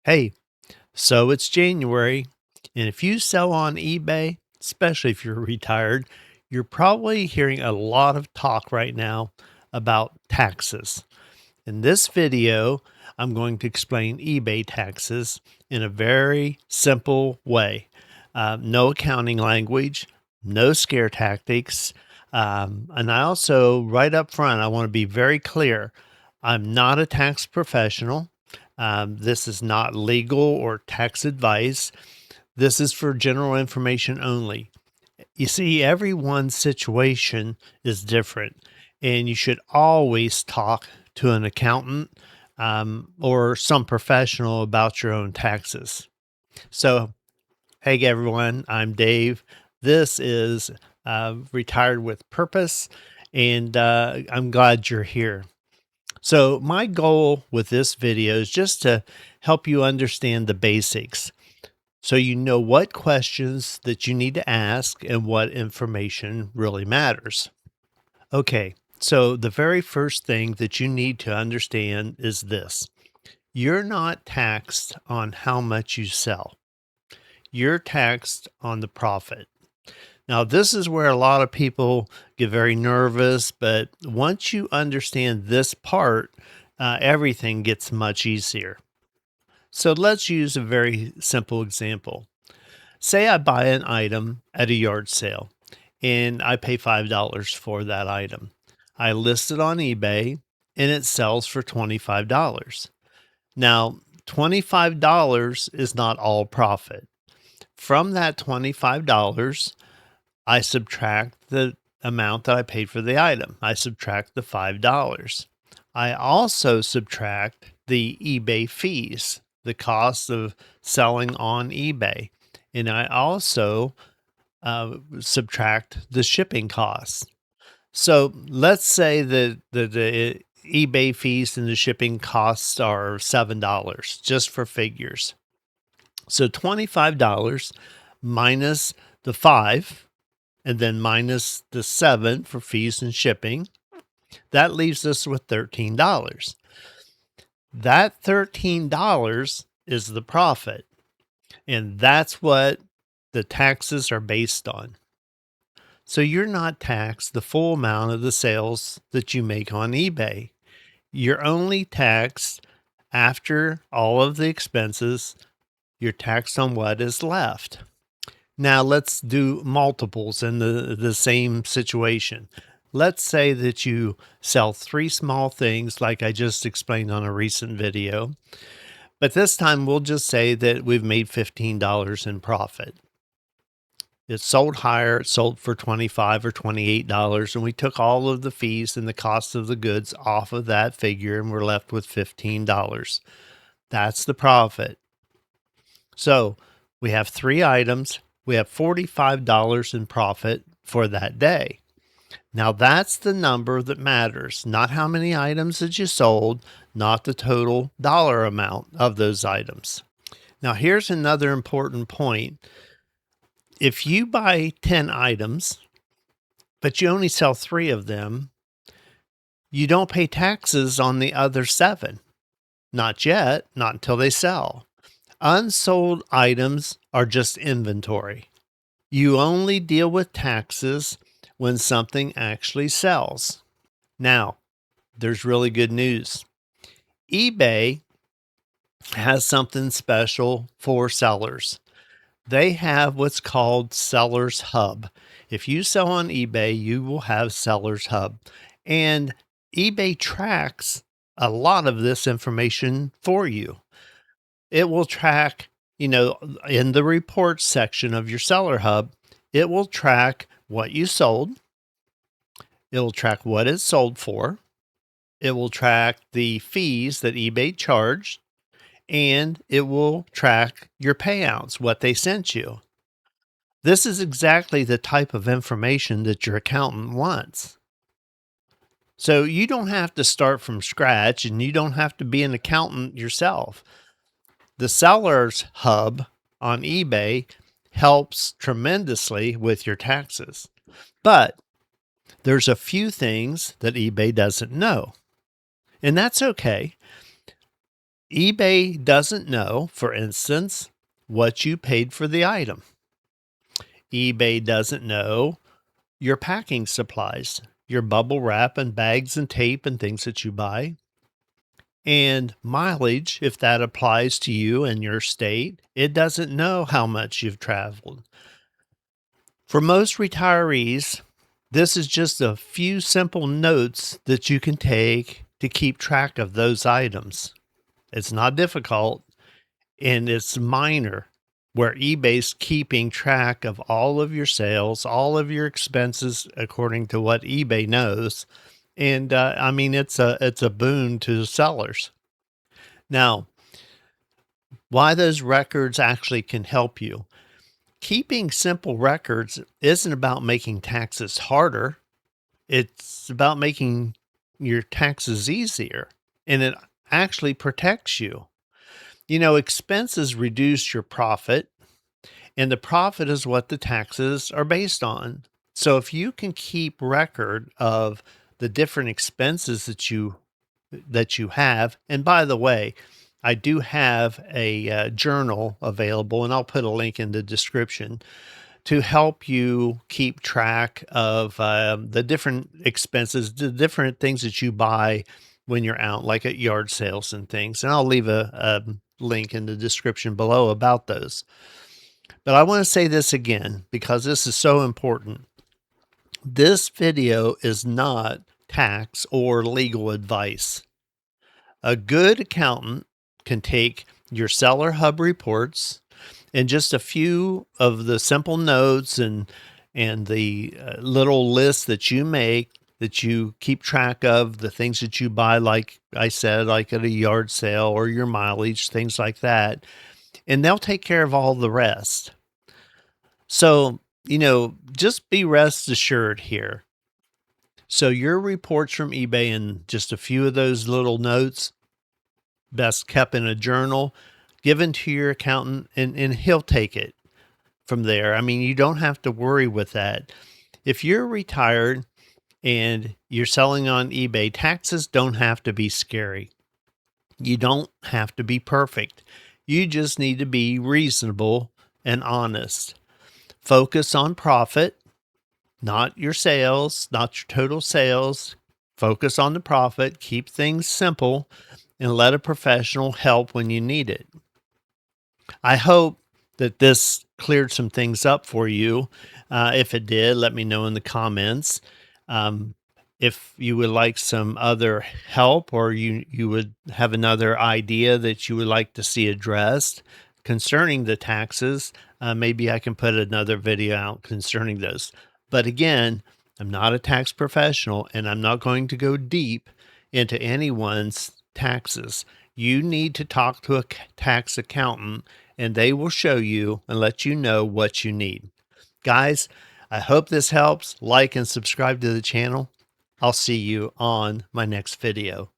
Hey, so it's January, and if you sell on eBay, especially if you're retired, you're probably hearing a lot of talk right now about taxes. In this video, I'm going to explain eBay taxes in a very simple way. No accounting language, no scare tactics. And I also, right up front, I want to be very clear. I'm not a tax professional. This is not legal or tax advice. This is for general information only. You see, everyone's situation is different, and you should always talk to an accountant or some professional about your own taxes. So, hey everyone, I'm Dave. This is Retired with Purpose, and I'm glad you're here. So, my goal with this video is just to help you understand the basics so you know what questions that you need to ask and what information really matters. Okay, so the very first thing that you need to understand is this: you're not taxed on how much you sell, you're taxed on the profit. Now, this is where a lot of people get very nervous, but once you understand this part, everything gets much easier. So let's use a very simple example. Say I buy an item at a yard sale and I pay $5 for that item. I list it on eBay and it sells for $25. Now, $25 is not all profit. From that $25, I subtract the amount that I paid for the item. I subtract the $5. I also subtract the eBay fees, the cost of selling on eBay. And I also subtract the shipping costs. So let's say that the eBay fees and the shipping costs are $7, just for figures. So $25 minus the 5 and then minus the 7 for fees and shipping. That leaves us with $13. That $13 is the profit. And that's what the taxes are based on. So you're not taxed the full amount of the sales that you make on eBay. You're only taxed after all of the expenses. You're taxed on what is left. Now let's do multiples in the same situation. Let's say that you sell 3 small things like I just explained on a recent video. But this time we'll just say that we've made $15 in profit. It's sold higher, it sold for $25 or $28, and we took all of the fees and the cost of the goods off of that figure, and we're left with $15. That's the profit. So we have 3 items. We have $45 in profit for that day. Now that's the number that matters, not how many items that you sold, not the total dollar amount of those items. Now here's another important point. If you buy 10 items, but you only sell 3 of them, you don't pay taxes on the other 7. Not yet, not until they sell. Unsold items are just inventory. You only deal with taxes when something actually sells. Now, there's really good news. eBay has something special for sellers. They have what's called Sellers Hub. If you sell on eBay, you will have Sellers Hub. And eBay tracks a lot of this information for you. It will track, in the reports section of your Seller Hub, it will track what you sold. It will track what it's sold for. It will track the fees that eBay charged. And it will track your payouts, what they sent you. This is exactly the type of information that your accountant wants. So you don't have to start from scratch and you don't have to be an accountant yourself. The Sellers Hub on eBay helps tremendously with your taxes. But there's a few things that eBay doesn't know. And that's okay. eBay doesn't know, for instance, what you paid for the item. eBay doesn't know your packing supplies, your bubble wrap and bags and tape and things that you buy. And mileage, if that applies to you and your state, it doesn't know how much you've traveled. For most retirees, this is just a few simple notes that you can take to keep track of those items. It's not difficult and it's minor, where eBay's keeping track of all of your sales, all of your expenses according to what eBay knows. And I mean, it's a boon to sellers. Now, why those records actually can help you. Keeping simple records isn't about making taxes harder. It's about making your taxes easier, and it actually protects you. You know, expenses reduce your profit, and the profit is what the taxes are based on. So if you can keep record of the different expenses that you have, and by the way, I do have a journal available, and I'll put a link in the description to help you keep track of the different expenses, the different things that you buy when you're out, like at yard sales and things. And I'll leave a link in the description below about those. But I want to say this again because this is so important. This video is not tax or legal advice. A good accountant can take your Seller Hub reports and just a few of the simple notes and the little lists that you make, that you keep track of, the things that you buy, like I said, like at a yard sale or your mileage, things like that, and they'll take care of all the rest. So, you know, just be rest assured here. So your reports from eBay and just a few of those little notes, best kept in a journal, given to your accountant, and he'll take it from there. I mean, you don't have to worry with that. If you're retired and you're selling on eBay, taxes don't have to be scary. You don't have to be perfect. You just need to be reasonable and honest. Focus on profit, not your sales, not your total sales. Focus on the profit, keep things simple, and let a professional help when you need it. I hope that this cleared some things up for you. If it did, let me know in the comments. If you would like some other help, or you would have another idea that you would like to see addressed concerning the taxes, maybe I can put another video out concerning those. But again, I'm not a tax professional, and I'm not going to go deep into anyone's taxes. You need to talk to a tax accountant, and they will show you and let you know what you need. Guys, I hope this helps. Like and subscribe to the channel. I'll see you on my next video.